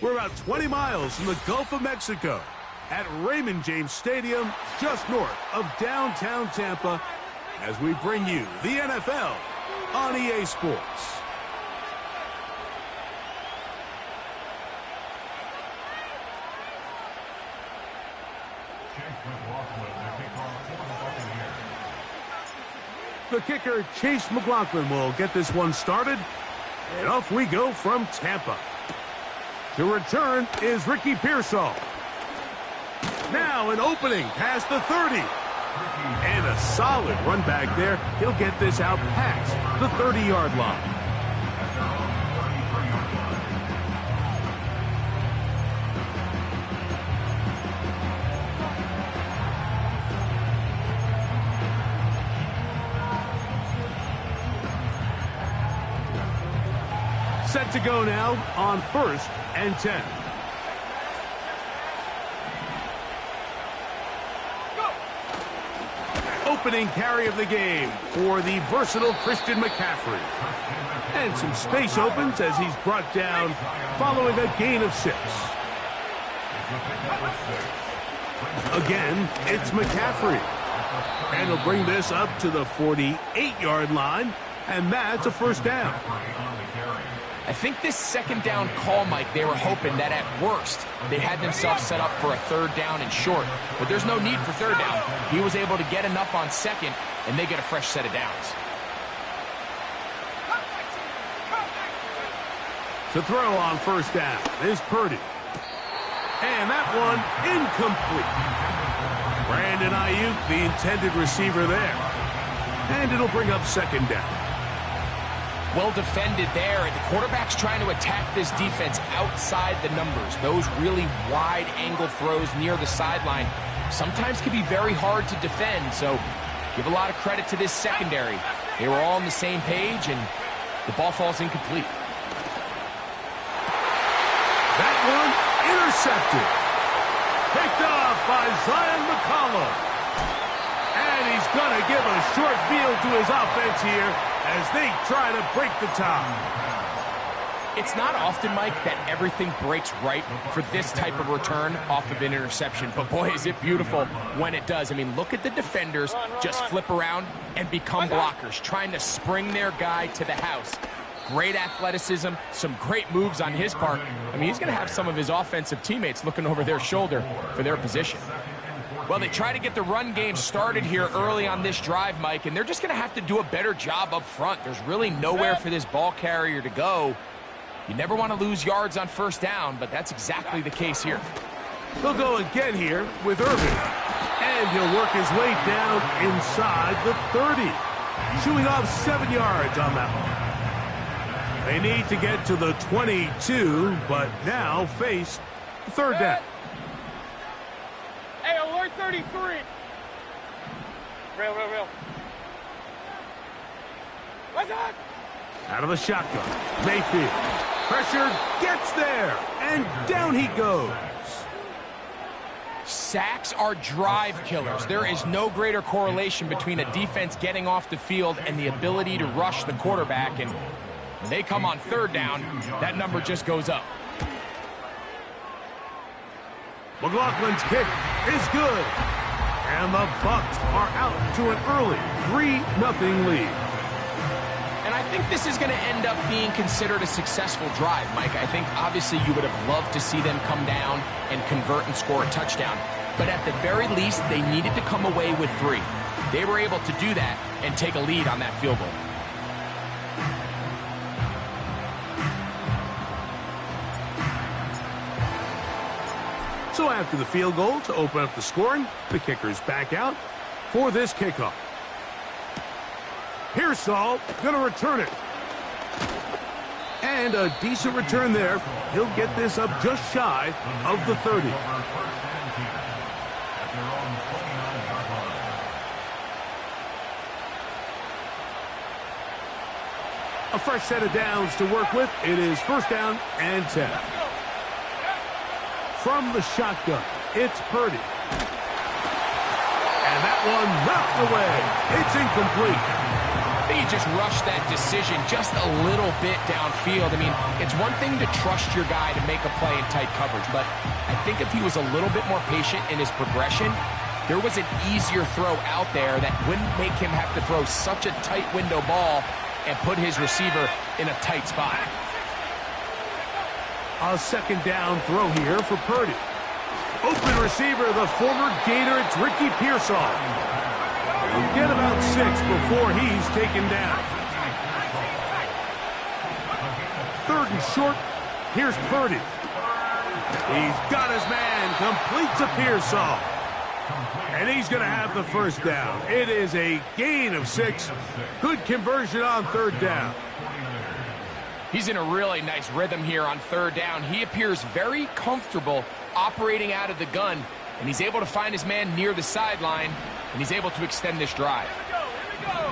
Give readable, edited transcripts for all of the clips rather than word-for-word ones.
We're about 20 miles from the Gulf of Mexico at Raymond James Stadium, just north of downtown Tampa, as we bring you the NFL on EA Sports. The kicker, Chase McLaughlin, will get this one started. And off we go from Tampa. To return is Ricky Pearsall. Now an opening past the 30. And a solid run back there. He'll get this out past the 30-yard line. Set to go now on 1st and 10. Opening carry of the game for the versatile Christian McCaffrey. And some space opens as he's brought down following a gain of 6. Again, it's McCaffrey. And he'll bring this up to the 48-yard line, and that's a first down. I think this second down call, Mike, they were hoping that at worst they had themselves set up for a third down and short. But there's no need for third down. He was able to get enough on second, and they get a fresh set of downs. To throw on first down is Purdy. And that one incomplete. Brandon Ayuk, the intended receiver there. And it'll bring up second down. Well defended there, and the quarterback's trying to attack this defense outside the numbers. Those really wide angle throws near the sideline sometimes can be very hard to defend, so give a lot of credit to this secondary. They were all on the same page, and the ball falls incomplete. That one intercepted. Picked off by Zion McCollum. And he's going to give a short field to his offense here as they try to break the tie. It's not often, Mike, that everything breaks right for this type of return off of an interception. But, boy, is it beautiful when it does. I mean, look at the defenders just flip around and become blockers, trying to spring their guy to the house. Great athleticism, some great moves on his part. I mean, he's going to have some of his offensive teammates looking over their shoulder for their position. Well, they try to get the run game started here early on this drive, Mike, and they're just going to have to do a better job up front. There's really nowhere for this ball carrier to go. You never want to lose yards on first down, but that's exactly the case here. He'll go again here with Irvin. And he'll work his way down inside the 30. Chewing off 7 yards on that one. They need to get to the 22, but now face third down. Hey, alert 33. Real. What's that? Out of the shotgun. Mayfield. Pressure gets there. And down he goes. Sacks are drive killers. There is no greater correlation between a defense getting off the field and the ability to rush the quarterback. And when they come on third down, that number just goes up. McLaughlin's kick is good. And the Bucs are out to an early 3-0 lead. And I think this is going to end up being considered a successful drive, Mike. I think obviously you would have loved to see them come down and convert and score a touchdown. But at the very least, they needed to come away with 3. They were able to do that and take a lead on that field goal. So after the field goal to open up the scoring, the kicker's back out for this kickoff. Pearsall going to return it. And a decent return there. He'll get this up just shy of the 30. A fresh set of downs to work with. It is first down and 10. From the shotgun, it's Purdy. And that one knocked away. It's incomplete. I think he just rushed that decision just a little bit downfield. I mean, it's one thing to trust your guy to make a play in tight coverage, but I think if he was a little bit more patient in his progression, there was an easier throw out there that wouldn't make him have to throw such a tight window ball and put his receiver in a tight spot. A second down throw here for Purdy. Open receiver, the former Gator, it's Ricky Pearsall. He'll get about 6 before he's taken down. 3rd and short, here's Purdy. He's got his man, completes a Pearsall. And he's going to have the first down. It is a gain of 6. Good conversion on 3rd down. He's in a really nice rhythm here on 3rd down. He appears very comfortable operating out of the gun, and he's able to find his man near the sideline, and he's able to extend this drive. Here we go.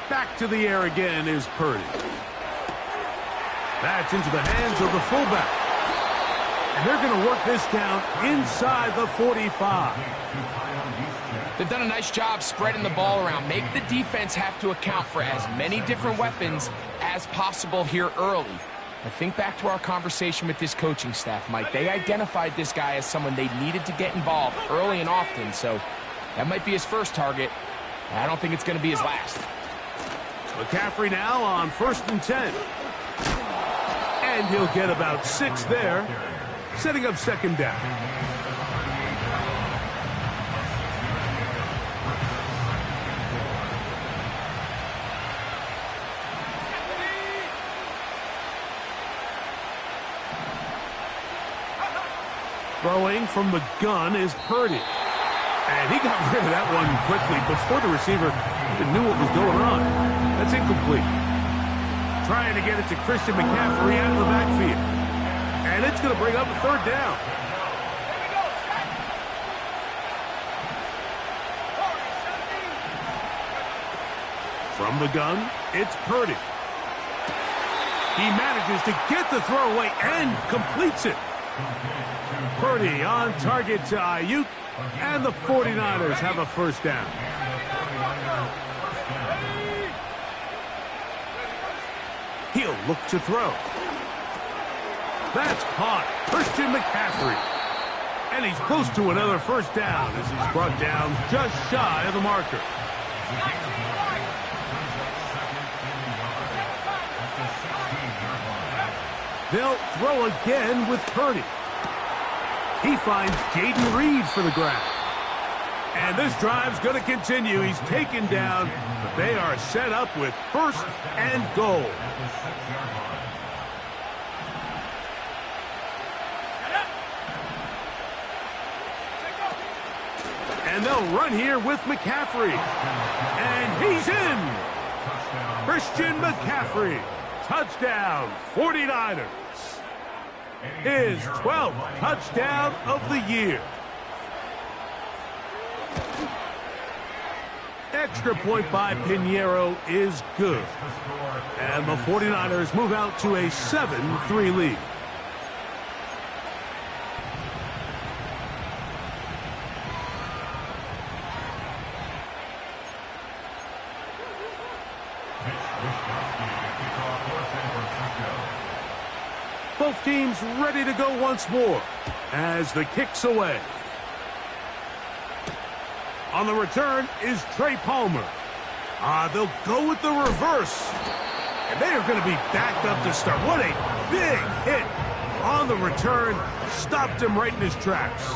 Back to the air again is Purdy. That's into the hands of the fullback. And they're going to work this down inside the 45. They've done a nice job spreading the ball around. Make the defense have to account for as many different weapons as possible here early. But think back to our conversation with this coaching staff, Mike. They identified this guy as someone they needed to get involved early and often, so that might be his first target. I don't think it's going to be his last. McCaffrey now on 1st and 10. And he'll get about 6 there, setting up 2nd down. Throwing from the gun is Purdy. And he got rid of that one quickly before the receiver even knew what was going on. That's incomplete. Trying to get it to Christian McCaffrey out of the backfield. And it's going to bring up a 3rd down. From the gun, it's Purdy. He manages to get the throw away and completes it. Purdy on target to Ayuk, and the 49ers have a 1st down. He'll look to throw. That's caught. Christian McCaffrey. And he's close to another 1st down as he's brought down just shy of the marker. They'll throw again with Purdy. He finds Jaden Reed for the grab. And this drive's going to continue. He's taken down, but they are set up with 1st and goal. And they'll run here with McCaffrey. And he's in. Christian McCaffrey. Touchdown, 49ers. His 12th touchdown of the year. Extra point by Pinheiro is good. And the 49ers move out to a 7-3 lead. Both teams ready to go once more as the kick's away. On the return is Trey Palmer. They'll go with the reverse. And they are going to be backed up to start. What a big hit on the return. Stopped him right in his tracks.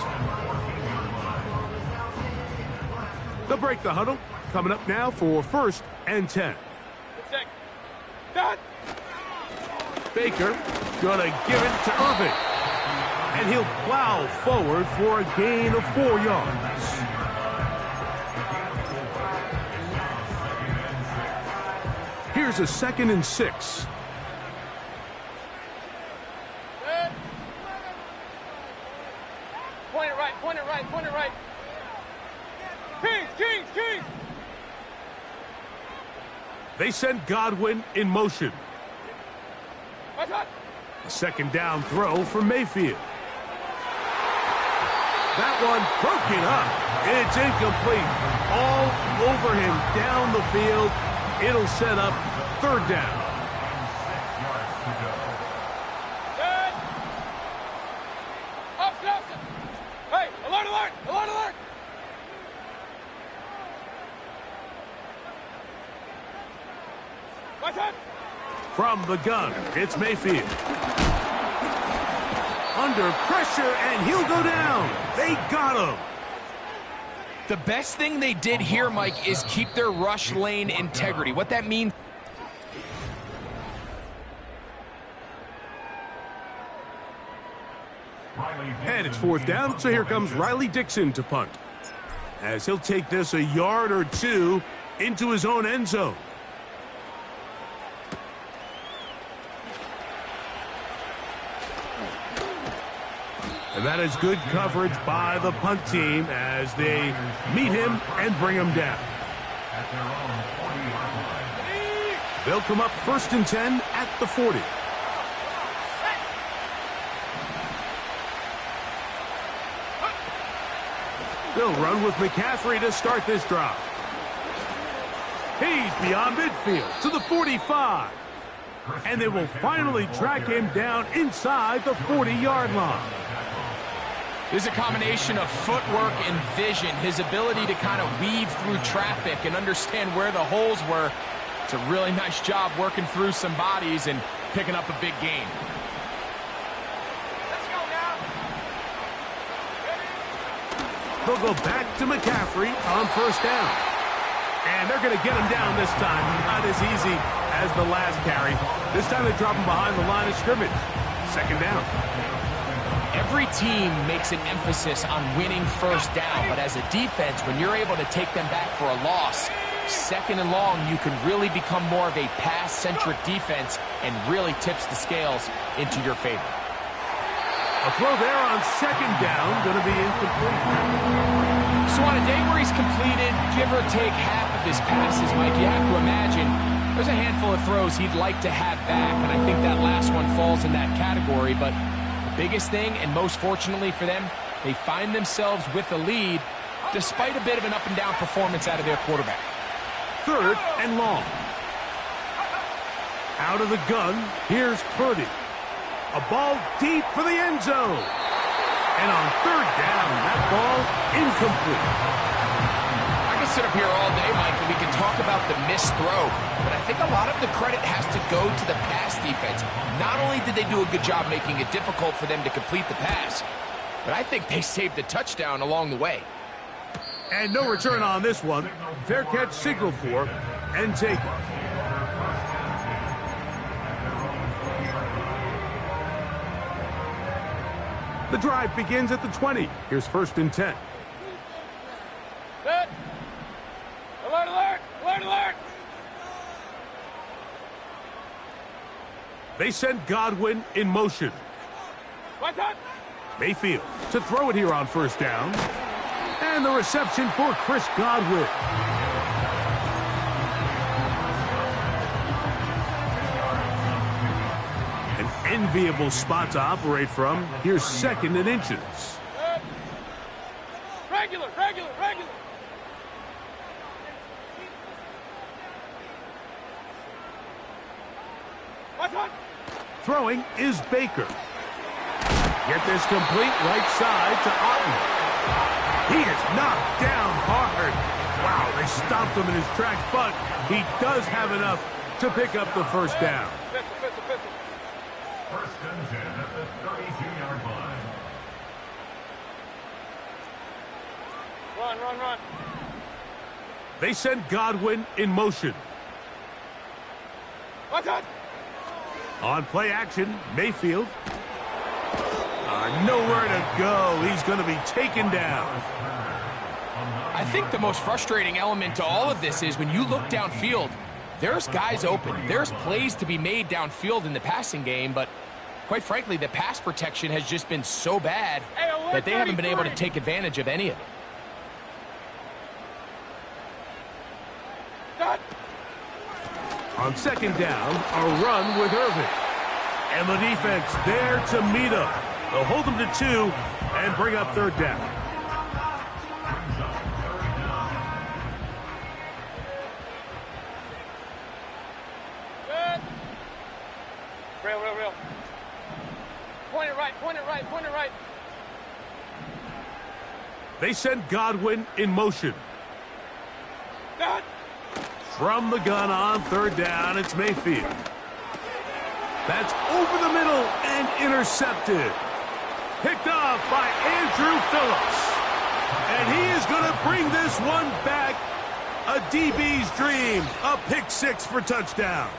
They'll break the huddle. Coming up now for 1st and 10. Baker gonna give it to Irving. And he'll plow forward for a gain of 4 yards. Here's a 2nd and 6. Point it right, point it right, point it right. Kings, Kings, Kings! They send Godwin in motion. What's up? A 2nd down throw for Mayfield. That one broken up. It's incomplete. All over him down the field. It'll set up third down. Good. Up, up. Hey, alert, alert, alert, alert. What's up? From the gun, it's Mayfield. Under pressure, and he'll go down. They got him. The best thing they did here, Mike, is keep their rush lane integrity. What that means... And it's fourth down, so here comes Riley Dixon to punt, as he'll take this a yard or two into his own end zone. And that is good coverage by the punt team as they meet him and bring him down. They'll come up 1st and 10 at the 40. They'll run with McCaffrey to start this drive. He's beyond midfield to the 45. And they will finally track him down inside the 40-yard line. This is a combination of footwork and vision, his ability to kind of weave through traffic and understand where the holes were. It's a really nice job working through some bodies and picking up a big gain. Let's go now. They'll go back to McCaffrey on 1st down. And they're going to get him down this time. Not as easy as the last carry. This time they drop him behind the line of scrimmage. 2nd down. Every team makes an emphasis on winning 1st down, but as a defense, when you're able to take them back for a loss, 2nd and long, you can really become more of a pass-centric defense and really tips the scales into your favor. A throw there on 2nd down, going to be incomplete. So on a day where he's completed, give or take half of his passes, Mike, you have to imagine there's a handful of throws he'd like to have back, and I think that last one falls in that category, but biggest thing, and most fortunately for them, they find themselves with the lead despite a bit of an up-and-down performance out of their quarterback. 3rd and long. Out of the gun, here's Purdy. A ball deep for the end zone. And on 3rd down, that ball incomplete. I can sit up here all day, Mike, and we can talk about the missed throw, but I think a lot of the credit has to go to the pass defense. Not only did they do a good job making it difficult for them to complete the pass, but I think they saved the touchdown along the way. And no return on this one. Fair catch signal for and take it. The drive begins at the 20. Here's 1st and 10. Good. Alert, alert, alert, alert. They send Godwin in motion. What's up? Mayfield to throw it here on 1st down. And the reception for Chris Godwin. An enviable spot to operate from. Here's 2nd and inches. Good. Regular, regular, regular. What's up? Throwing is Baker. Get this complete right side to Otten. He is knocked down hard. Wow, they stopped him in his tracks, but he does have enough to pick up the 1st down. Pistol, pistol, pistol. 1st and 10 at the 32-yard line. Run, run, run. They send Godwin in motion. What's up? On play action, Mayfield. Nowhere to go. He's going to be taken down. I think the most frustrating element to all of this is when you look downfield, there's guys open. There's plays to be made downfield in the passing game, but quite frankly, the pass protection has just been so bad that they haven't been able to take advantage of any of it. Done. On 2nd down, a run with Irvin. And the defense there to meet him. They'll hold them to 2 and bring up 3rd down. point it right, point it right. They send Godwin in motion. Dad. From the gun on third down, it's Mayfield. That's over the middle and intercepted. Picked off by Andrew Phillips. And he is going to bring this one back. A DB's dream. A pick six for touchdown.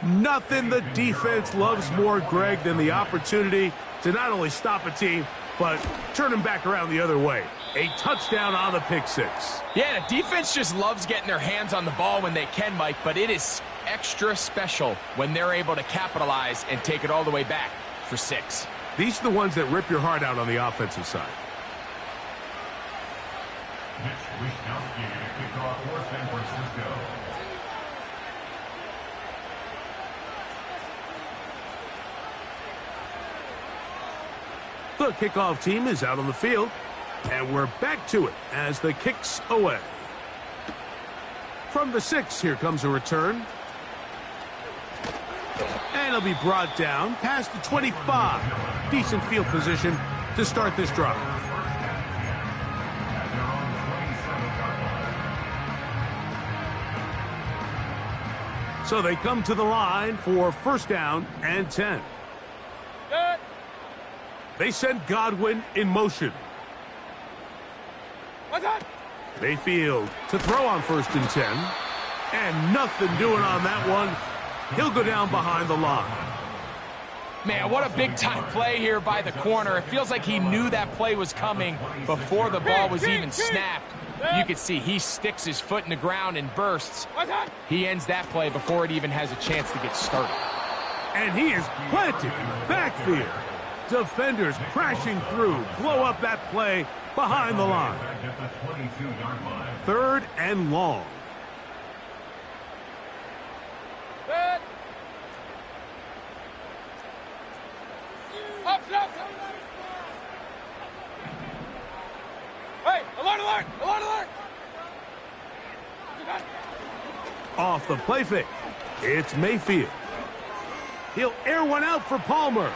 Nothing the defense loves more, Greg, than the opportunity to not only stop a team, but turn them back around the other way. A touchdown on the pick six. Yeah, the defense just loves getting their hands on the ball when they can, Mike, but it is extra special when they're able to capitalize and take it all the way back for 6. These are the ones that rip your heart out on the offensive side. The kickoff team is out on the field, and we're back to it as the kick's away. From the 6, here comes a return. And it'll be brought down past the 25. Decent field position to start this drive. So they come to the line for first down and 10. Good. They send Godwin in motion. What's that? Mayfield to throw on first and 10. And nothing doing on that one. He'll go down behind the line. Man, what a big-time play here by the corner. It feels like he knew that play was coming before the ball was even snapped. You can see he sticks his foot in the ground and bursts. He ends that play before it even has a chance to get started. And he is planted in the backfield. Defenders crashing through, blow up that play behind the line. Third and long. Good. Up. Hey, alert! Off the play fake, it's Mayfield. He'll air one out for Palmer.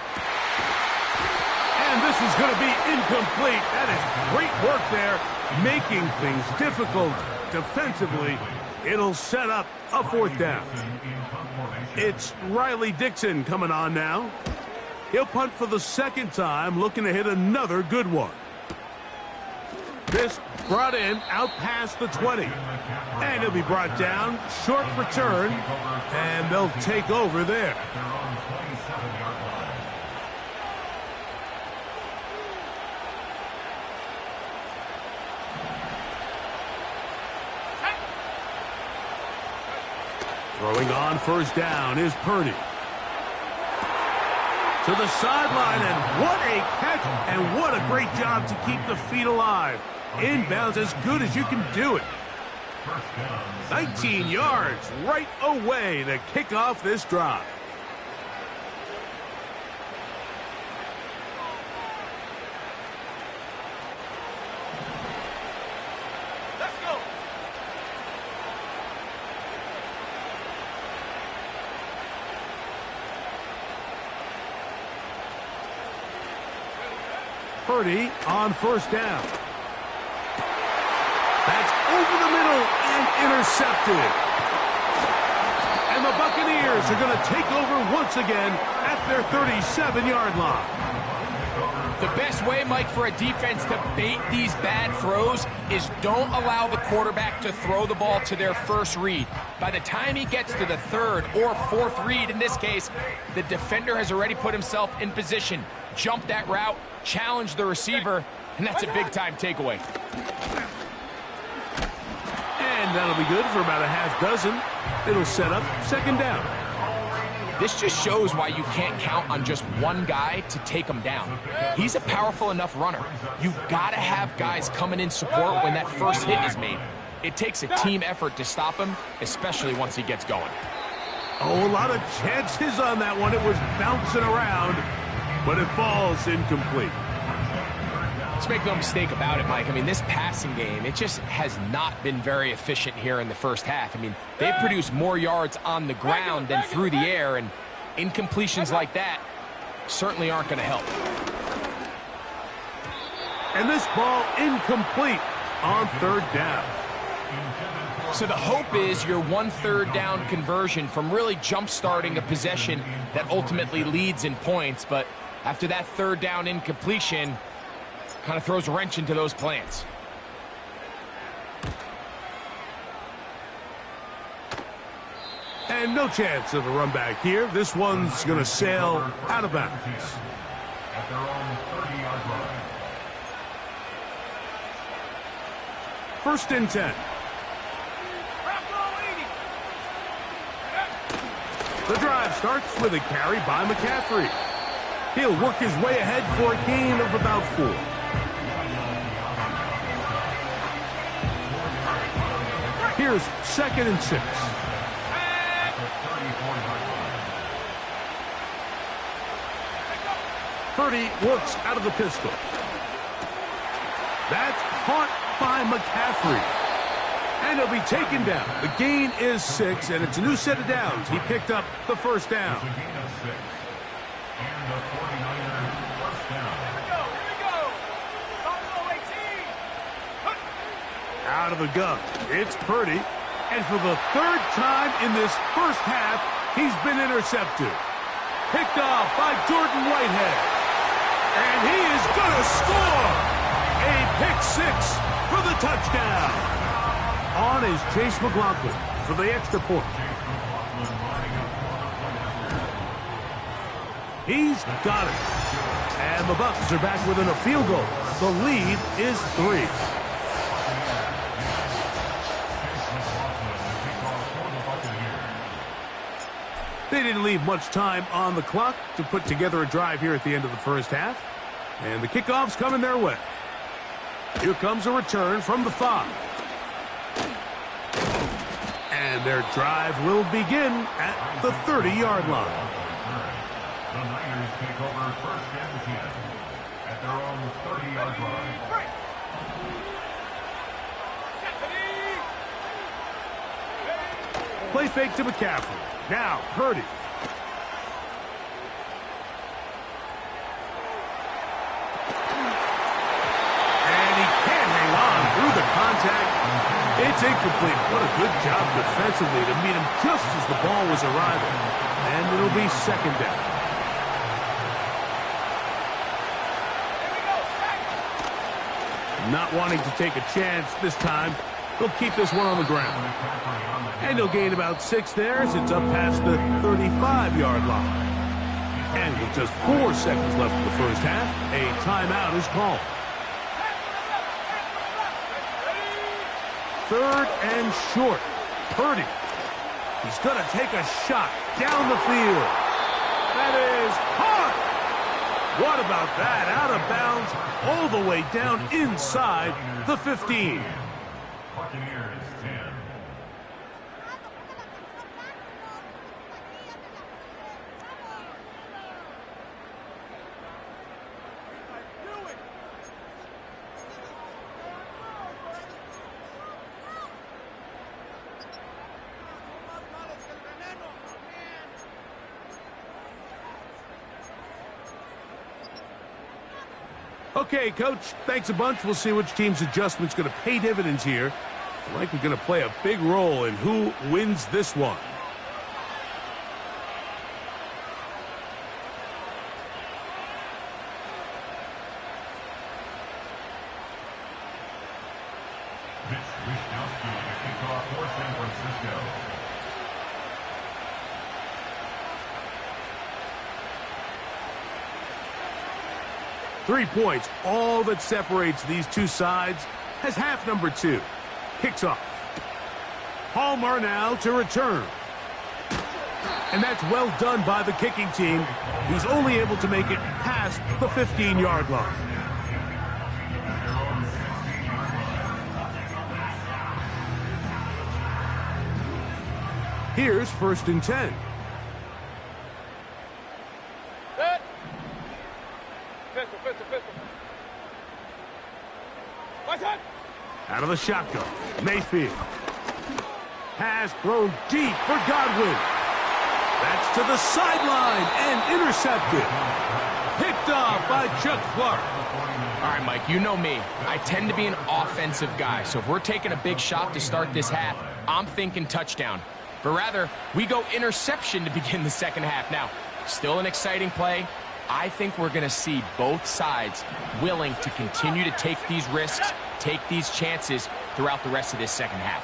And this is going to be incomplete. That is great work there, making things difficult defensively. It'll set up a fourth down. It's Riley Dixon coming on now. He'll punt for the second time, looking to hit another good one. This brought in out past the 20. And he'll be brought down, short return, and they'll take over there. Throwing on first down is Purdy. To the sideline, and what a catch, and what a great job to keep the feet alive. Inbounds as good as you can do it. 19 yards right away to kick off this drive. Let's go. Purdy on first down. That's over the middle and intercepted. And the Buccaneers are going to take over once again at their 37-yard line. The best way, Mike, for a defense to bait these bad throws is don't allow the quarterback to throw the ball to their first read. By the time he gets to the third or fourth read, in this case, the defender has already put himself in position, jump that route, challenge the receiver, and that's a big-time takeaway. And that'll be good for about a half dozen. It'll set up second down. This just shows why you can't count on just one guy to take him down. He's a powerful enough runner. You've got to have guys coming in support when that first hit is made. It takes a team effort to stop him, especially once he gets going. Oh, a lot of chances on that one. It was bouncing around, but it falls incomplete. Let's make no mistake about it, Mike. I mean, this passing game, it just has not been very efficient here in the first half. I mean, they've produced more yards on the ground than through the air, and Incompletions like that certainly aren't going to help. And this ball incomplete on third down. So the hope is your 1 3rd down conversion from really jump-starting a possession that ultimately leads in points. But after that 3rd down incompletion, kind of throws a wrench into those plans. And no chance of a run back here. This one's going to sail out of bounds. At their own 30-yard line. 1st and 10. The drive starts with a carry by McCaffrey. He'll work his way ahead for a gain of about 4. Here's 2nd and 6. Purdy works out of the pistol. That's caught by McCaffrey. And he'll be taken down. The gain is 6, and it's a new set of downs. He picked up the 1st down. It's a gain of 6. And the 49ers first down. Here we go. Buffalo 18. Out of the gun, it's Purdy. And for the 3rd time in this first half, he's been intercepted. Picked off by Jordan Whitehead. And he is going to score! A pick 6 for the touchdown. On is Chase McLaughlin for the extra point. He's got it. And the Bucs are back within a field goal. The lead is 3. They didn't leave much time on the clock to put together a drive here at the end of the first half. And the kickoff's coming their way. Here comes a return from the 5. And their drive will begin at the 30-yard line. The Niners take over 1st and 10 at their own 30-yard line. Play fake to McCaffrey. Now, Purdy. And he can't hang on through the contact. It's incomplete. What a good job defensively to meet him just as the ball was arriving. And it'll be 2nd down. Not wanting to take a chance this time, he'll keep this one on the ground. And he'll gain about 6 there as it's up past the 35-yard line. And with just 4 seconds left in the first half, a timeout is called. 3rd and short. Purdy. He's going to take a shot down the field. That is hard. What about that? Out of bounds, all the way down inside the 15. Buccaneers 10. Okay, Coach, thanks a bunch. We'll see which team's adjustment's going to pay dividends here. Likely going to play a big role in who wins this one. Mitch Wishnowsky to kick off for San Francisco. Three points, all that separates these two sides, has half number 2. Kicks off. Palmer now to return. And that's well done by the kicking team. He's only able to make it past the 15-yard line. Here's 1st and 10. Set. Pistol, pistol, pistol. My side. Out of the shotgun, Mayfield. Pass thrown deep for Godwin. That's to the sideline and intercepted. Picked off by Chuck Clark. All right, Mike, you know me. I tend to be an offensive guy, so if we're taking a big shot to start this half, I'm thinking touchdown. But rather, we go interception to begin the second half. Now, still an exciting play. I think we're going to see both sides willing to continue to take these risks, take these chances throughout the rest of this second half.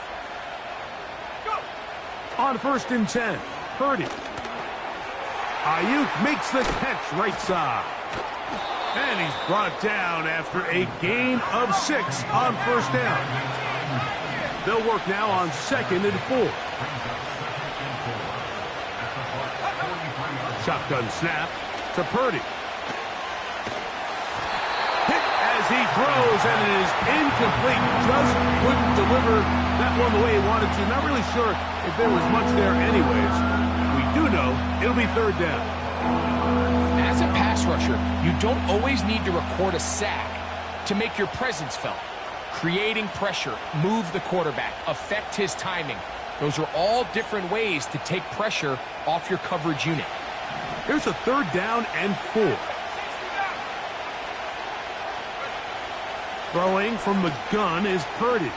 On 1st and 10, Purdy. Ayuk makes the catch right side. And he's brought down after a gain of 6 on 1st down. They'll work now on 2nd and 4. Shotgun snap to Purdy. Hit as he throws, and it is incomplete. Just couldn't deliver that one the way he wanted to. Not really sure if there was much there anyways. We do know it'll be 3rd down. As a pass rusher, you don't always need to record a sack to make your presence felt. Creating pressure, move the quarterback, affect his timing. Those are all different ways to take pressure off your coverage unit. Here's a 3rd down and 4. Throwing from the gun is Purdy.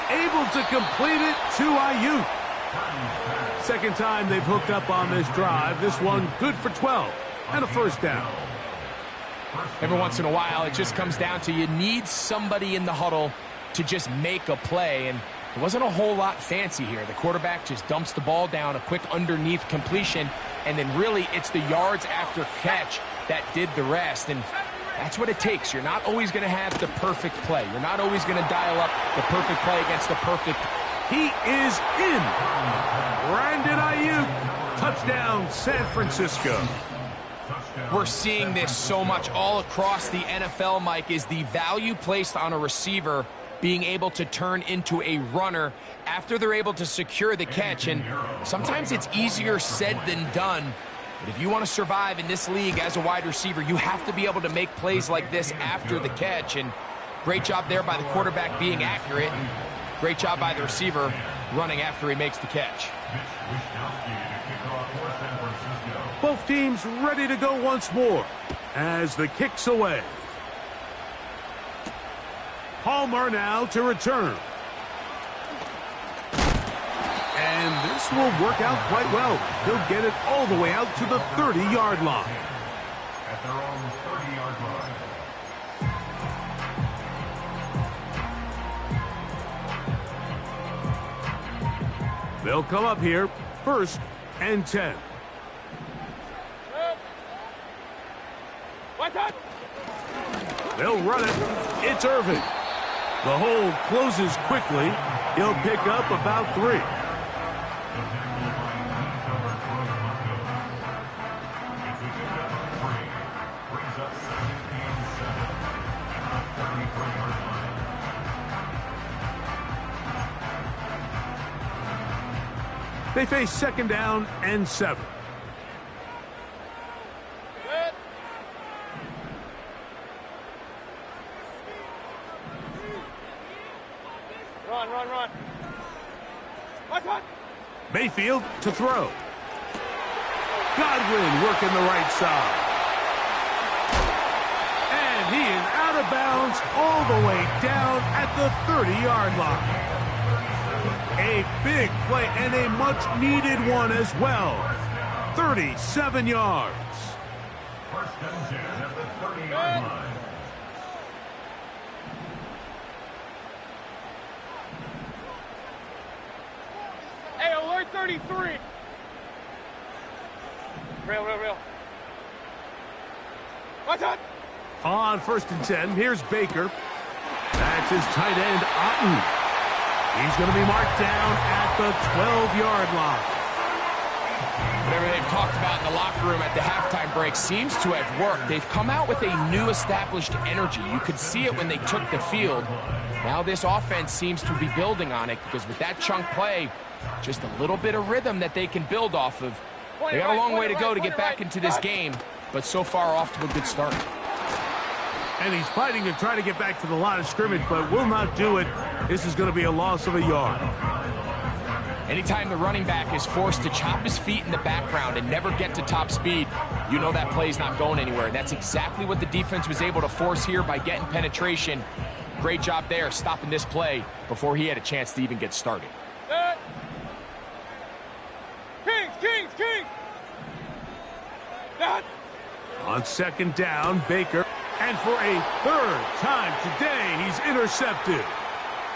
Able to complete it to Ayuk. Second time they've hooked up on this drive. This one good for 12 and a 1st down. Every once in a while, it just comes down to you need somebody in the huddle to just make a play, and it wasn't a whole lot fancy here. The quarterback just dumps the ball down, a quick underneath completion, and then really it's the yards after catch that did the rest, and that's what it takes. You're not always going to have the perfect play. You're not always going to dial up the perfect play against the perfect. He is in. Brandon Ayuk. Touchdown, San Francisco. We're seeing this so much all across the NFL, Mike, is the value placed on a receiver being able to turn into a runner after they're able to secure the catch. And sometimes it's easier said than done. But if you want to survive in this league as a wide receiver, you have to be able to make plays like this after the catch. And great job there by the quarterback being accurate. And great job by the receiver running after he makes the catch. Both teams ready to go once more as the kick's away. Palmer now to return. And this will work out quite well. He'll get it all the way out to the 30-yard line. At their own 30-yard line. They'll come up here 1st and 10. They'll run it. It's Irvin. The hole closes quickly. He'll pick up about 3. They face 2nd down and 7. Run. Mayfield to throw. Godwin working the right side. And he is out of bounds all the way down at the 30-yard line. A big play and a much-needed one as well. 37 yards. 1st and 10 at the 30-yard line. Hey, alert 33. Real. What's up? On 1st and 10, here's Baker. That's his tight end, Otten. He's going to be marked down at the 12-yard line. Whatever they've talked about in the locker room at the halftime break seems to have worked. They've come out with a new established energy. You could see it when they took the field. Now this offense seems to be building on it because with that chunk play, just a little bit of rhythm that they can build off of. They got a long way to go to get back into this game, but so far off to a good start. And he's fighting to try to get back to the line of scrimmage, but will not do it. This is going to be a loss of a yard. Anytime the running back is forced to chop his feet in the background and never get to top speed, you know that play's not going anywhere. That's exactly what the defense was able to force here by getting penetration. Great job there, stopping this play before he had a chance to even get started. Kings! On second down, Baker. And for a third time today, he's intercepted.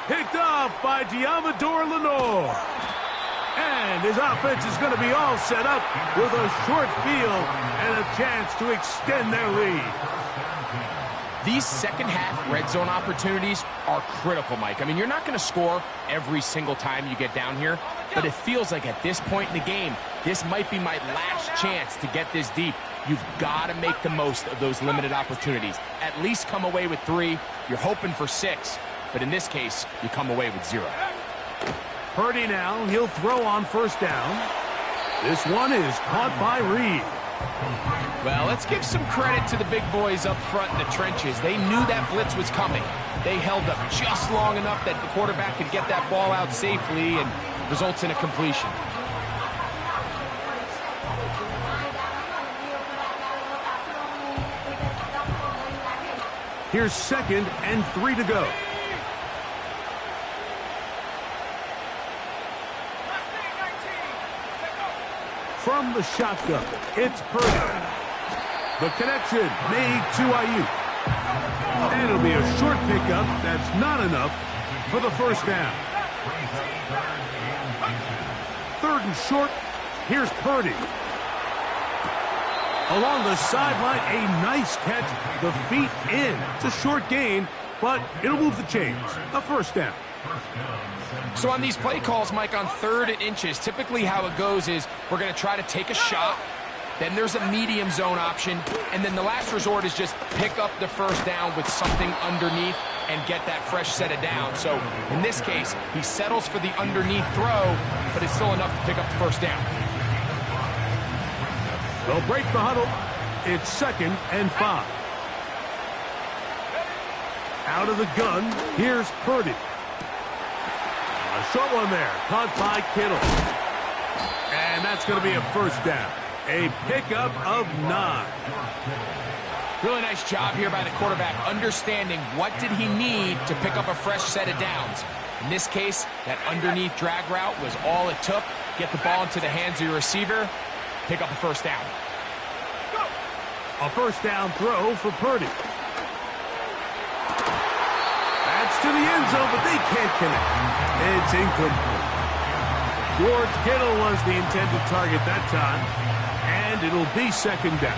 Picked off by Diamador Lenore. And his offense is going to be all set up with a short field and a chance to extend their lead. These second-half red zone opportunities are critical, Mike. I mean, you're not going to score every single time you get down here, but it feels like at this point in the game, this might be my last chance to get this deep. You've got to make the most of those limited opportunities. At least come away with 3. You're hoping for 6, but in this case, you come away with 0. Purdy now, he'll throw on first down. This one is caught by Reed. Well, let's give some credit to the big boys up front in the trenches. They knew that blitz was coming. They held up just long enough that the quarterback could get that ball out safely and results in a completion. Here's 2nd and 3 to go. From the shotgun, it's Purdy. The connection made to Ayuk. And it'll be a short pickup that's not enough for the first down. 3rd and short, here's Purdy. Along the sideline, a nice catch. The feet in. It's a short gain, but it'll move the chains. A first down. So on these play calls, Mike, on 3rd and inches, typically how it goes is we're going to try to take a shot. Then there's a medium zone option. And then the last resort is just pick up the first down with something underneath and get that fresh set of downs. So in this case, he settles for the underneath throw, but it's still enough to pick up the first down. They'll break the huddle. It's 2nd and 5. Out of the gun, here's Purdy. A short one there, caught by Kittle. And that's going to be a first down. A pickup of 9. Really nice job here by the quarterback, understanding what did he need to pick up a fresh set of downs. In this case, that underneath drag route was all it took. Get the ball into the hands of your receiver, pick up a first down. A first down throw for Purdy. That's to the end zone, but they can't connect. It's incomplete. George Kittle was the intended target that time, and it'll be 2nd down.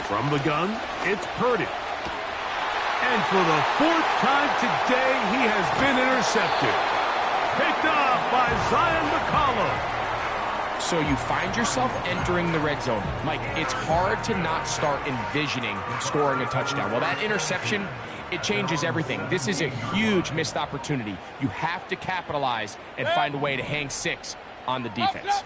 From the gun, it's Purdy. And for the 4th time today, he has been intercepted. Picked up by Zion McCollum. So you find yourself entering the red zone. Mike, it's hard to not start envisioning scoring a touchdown. Well, that interception, it changes everything. This is a huge missed opportunity. You have to capitalize and find a way to hang 6 on the defense.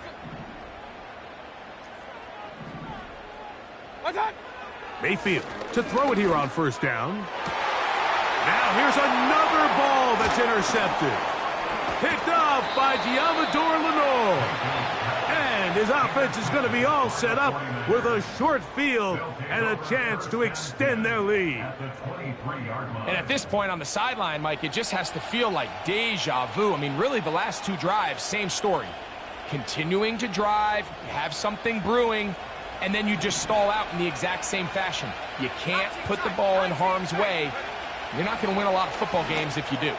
Mayfield to throw it here on first down. Now here's another ball that's intercepted. Picked up by Diamador Lenore. And his offense is going to be all set up with a short field and a chance to extend their lead. And at this point on the sideline, Mike, it just has to feel like deja vu. I mean, really the last 2 drives, same story. Continuing to drive, you have something brewing, and then you just stall out in the exact same fashion. You can't put the ball in harm's way. You're not going to win a lot of football games if you do.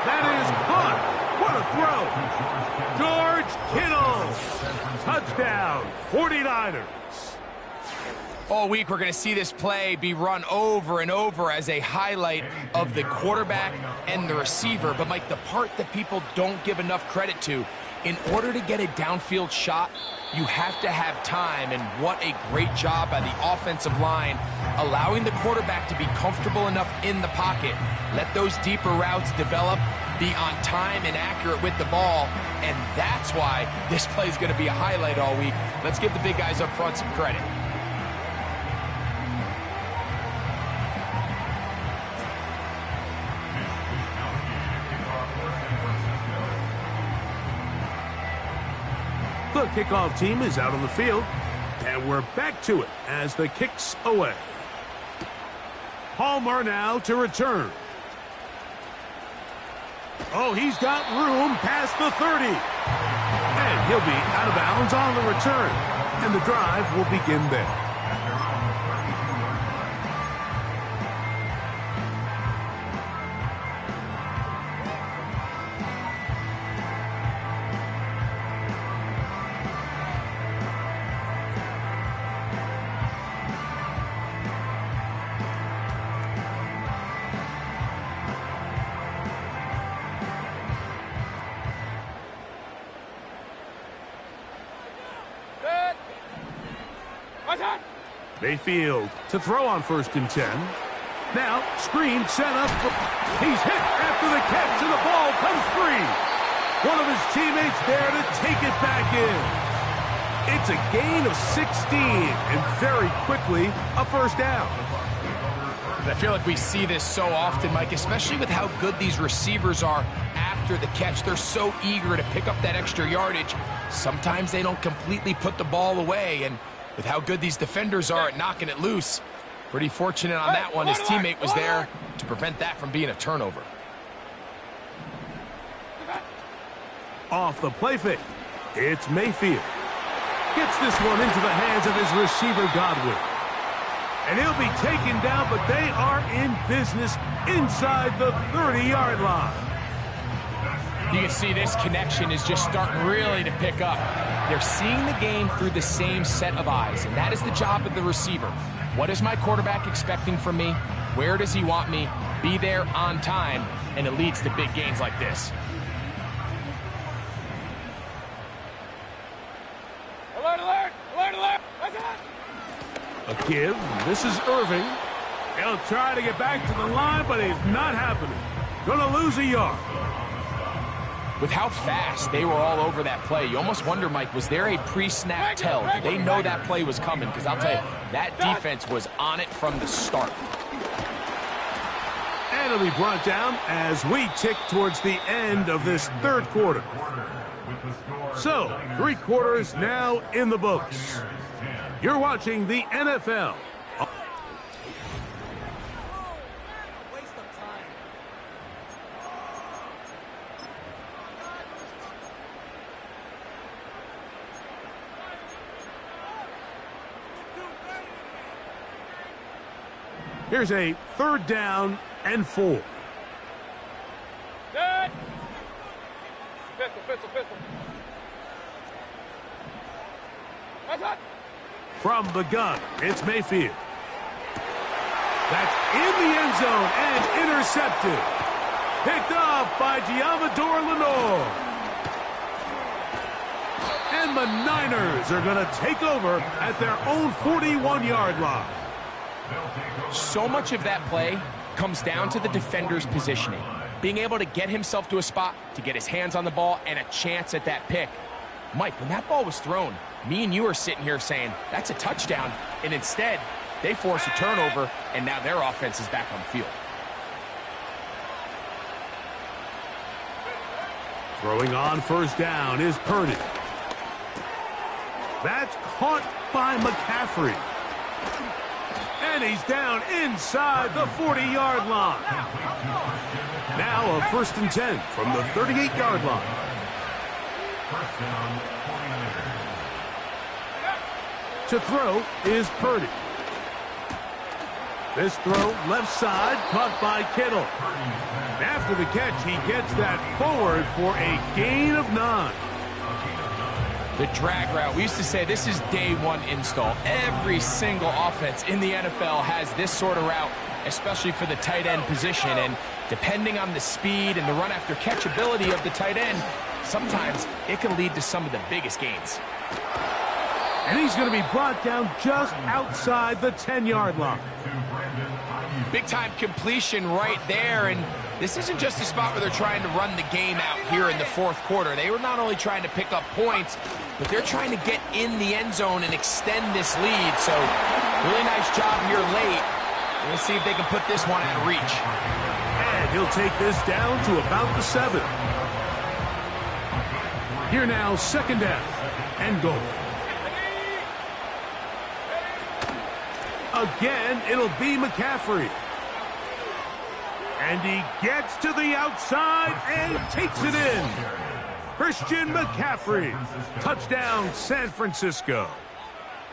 That is caught. What a throw. George Kittle. Touchdown, 49ers. All week, we're going to see this play be run over and over as a highlight of the quarterback and the receiver. But, Mike, the part that people don't give enough credit to, in order to get a downfield shot, you have to have time, and what a great job by the offensive line, allowing the quarterback to be comfortable enough in the pocket. Let those deeper routes develop, be on time and accurate with the ball, and that's why this play is going to be a highlight all week. Let's give the big guys up front some credit. The kickoff team is out on the field, and we're back to it as the kick's away. Palmer now to return. Oh, he's got room past the 30. And he'll be out of bounds on the return, and the drive will begin there. Mayfield to throw on 1st and 10. Now, screen set up. He's hit after the catch, and the ball comes free. One of his teammates there to take it back in. It's a gain of 16, and very quickly, a 1st down. I feel like we see this so often, Mike, especially with how good these receivers are after the catch. They're so eager to pick up that extra yardage. Sometimes they don't completely put the ball away, and with how good these defenders are at knocking it loose, pretty fortunate on that one. His teammate was there to prevent that from being a turnover. Off the play fake, it's Mayfield. Gets this one into the hands of his receiver, Godwin. And he'll be taken down, but they are in business inside the 30-yard line. You can see this connection is just starting really to pick up. They're seeing the game through the same set of eyes, and that is the job of the receiver. What is my quarterback expecting from me? Where does he want me? Be there on time, and it leads to big gains like this. Alert, alert! Alert, alert! What's that? A give. This is Irving. He'll try to get back to the line, but it's not happening. Gonna lose a yard. With how fast they were all over that play, you almost wonder, Mike, was there a pre-snap tell? Did they know that play was coming? Because I'll tell you, that defense was on it from the start. And it'll be brought down as we tick towards the end of this 3rd quarter. So, 3 quarters now in the books. You're watching the NFL. Here's a 3rd down and 4. Dead! Pistol, pistol, pistol. What's that? From the gun, it's Mayfield. That's in the end zone and intercepted. Picked off by Diamador Lenore. And the Niners are going to take over at their own 41-yard line. So much of that play comes down to the defender's positioning. Being able to get himself to a spot, to get his hands on the ball, and a chance at that pick. Mike, when that ball was thrown, me and you are sitting here saying, that's a touchdown. And instead, they force a turnover, and now their offense is back on the field. Throwing on 1st down is Purdy. That's caught by McCaffrey. And he's down inside the 40-yard line. Now a 1st and 10 from the 38-yard line. To throw is Purdy. This throw left side caught by Kittle. After the catch, he gets that forward for a gain of 9. The drag route. We used to say this is day one install. Every single offense in the NFL has this sort of route, especially for the tight end position. And depending on the speed and the run after catch ability of the tight end, sometimes it can lead to some of the biggest gains. And he's going to be brought down just outside the 10-yard line. Big-time completion right there, and this isn't just a spot where they're trying to run the game out here in the fourth quarter. They were not only trying to pick up points, but they're trying to get in the end zone and extend this lead. So, really nice job here late. Let's see if they can put this one out of reach. And he'll take this down to about the 7. Here now, second down and goal. Again, it'll be McCaffrey. And he gets to the outside and takes it in. Christian McCaffrey. Touchdown, San Francisco.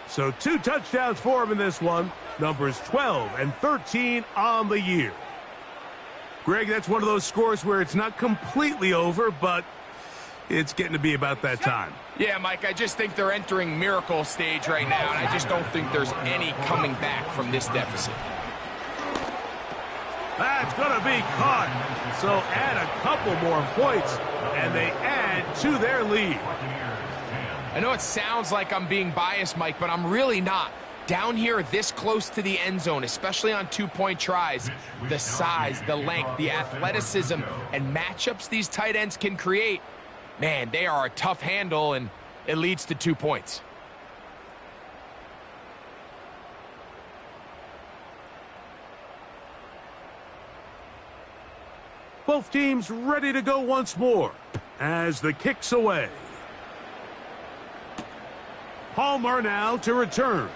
So 2 touchdowns for him in this one. Numbers 12 and 13 on the year. Greg, that's one of those scores where it's not completely over, but it's getting to be about that time. Yeah, Mike, I just think they're entering miracle stage right now, and I just don't think there's any coming back from this deficit. That's going to be caught. So add a couple more points, and they add to their lead. I know it sounds like I'm being biased, Mike, but I'm really not. Down here this close to the end zone, especially on 2-point tries, the size, the length, the athleticism, and matchups these tight ends can create, man, they are a tough handle, and it leads to 2 points. Both teams ready to go once more as the kick's away. Palmer now to return.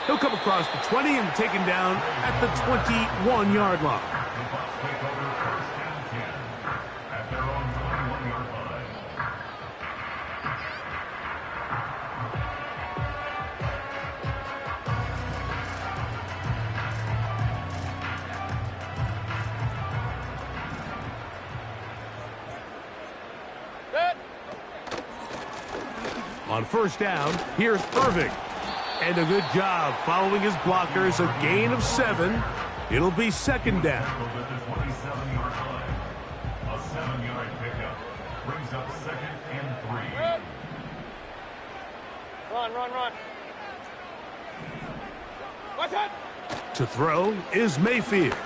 He'll come across the 20 and taken down at the 21-yard line. On first down, here's Irving. And a good job following his blockers, a gain of 7. It'll be second down. A 7-yard pickup brings up 2nd and 3. Run. What's that? To throw is Mayfield.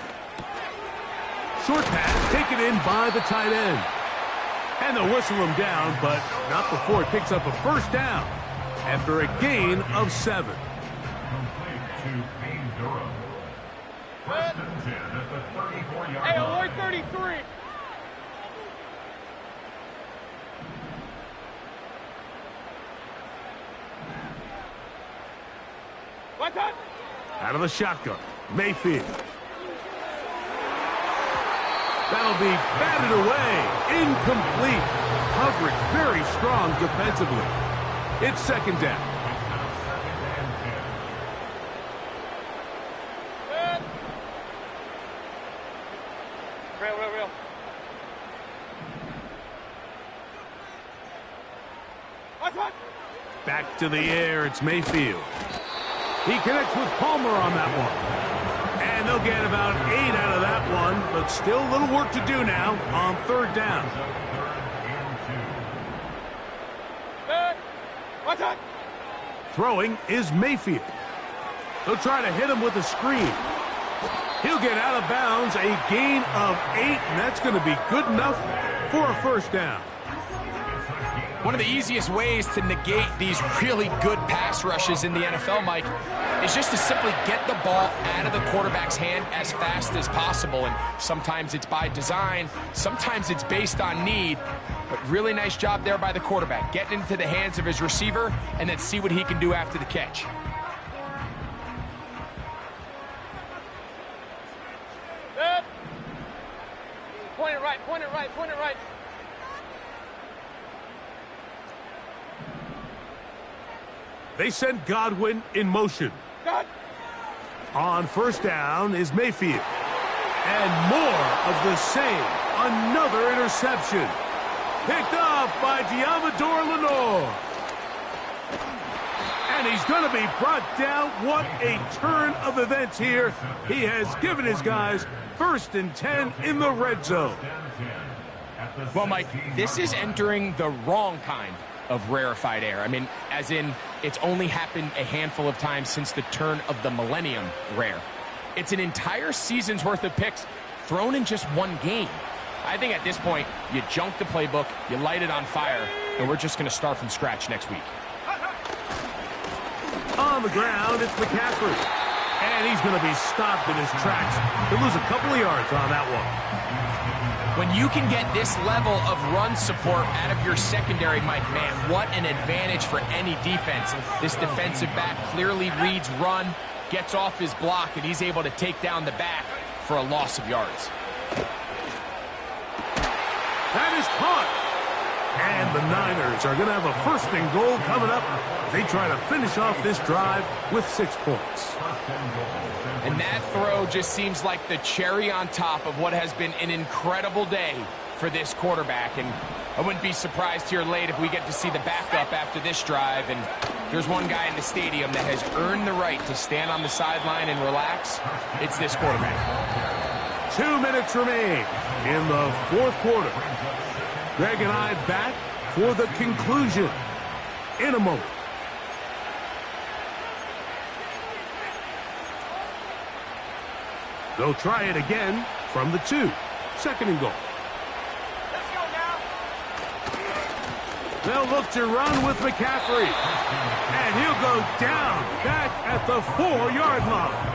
Short pass taken in by the tight end. And they'll whistle him down, but not before it picks up a first down after a gain of 7. Complete to Payne Durham. First and 10 at the 34-yard Hey, line. alert 33. What's that? Out of the shotgun, Mayfield. That'll be batted away. Incomplete. Coverage very strong defensively. It's second down. Real. What's that? Back to the air, it's Mayfield. He connects with Palmer on that one. And they'll get about 8 out of that one, but still a little work to do now on third down. What's that? Throwing is Mayfield. They'll try to hit him with a screen. He'll get out of bounds, a gain of 8, and that's going to be good enough for a first down. One of the easiest ways to negate these really good pass rushes in the NFL, Mike, is just to simply get the ball out of the quarterback's hand as fast as possible. And sometimes it's by design, sometimes it's based on need. But really nice job there by the quarterback, getting into the hands of his receiver and then see what he can do after the catch. Point it right. They send Godwin in motion. God. On first down is Mayfield. And more of the same. Another interception. Picked off by Giamador Lenore. And he's going to be brought down. What a turn of events here. He has given his guys 1st and 10 in the red zone. Well, Mike, this is entering the wrong kind of rarefied air. I mean, as in, it's only happened a handful of times since the turn of the millennium rare. It's an entire season's worth of picks thrown in just one game. I think at this point, you junk the playbook, you light it on fire, and we're just going to start from scratch next week. On the ground, it's McCaffrey. And he's going to be stopped in his tracks. He'll lose a couple of yards on that one. When you can get this level of run support out of your secondary, Mike, man, what an advantage for any defense. This defensive back clearly reads run, gets off his block, and he's able to take down the back for a loss of yards. That is caught. And the Niners are going to have a 1st and goal coming up as they try to finish off this drive with 6 points. And that throw just seems like the cherry on top of what has been an incredible day for this quarterback. And I wouldn't be surprised here late if we get to see the backup after this drive. And there's one guy in the stadium that has earned the right to stand on the sideline and relax. It's this quarterback. 2 minutes remain in the 4th quarter. Greg and I back for the conclusion in a moment. They'll try it again from the 2. 2nd and goal. Let's go now. They'll look to run with McCaffrey. And he'll go down back at the 4-yard line.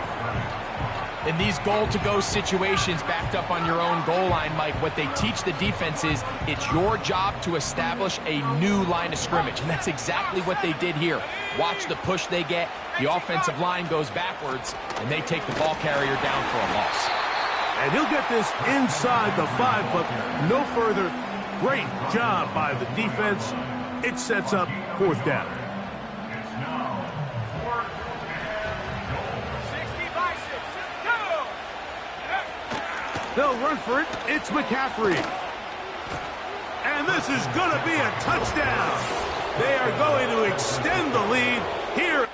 In these goal-to-go situations backed up on your own goal line, Mike, what they teach the defense is it's your job to establish a new line of scrimmage, and that's exactly what they did here. Watch the push they get. The offensive line goes backwards, and they take the ball carrier down for a loss. And he'll get this inside the 5, but no further. Great job by the defense. It sets up 4th down. They'll run for it. It's McCaffrey. And this is going to be a touchdown. They are going to extend the lead here.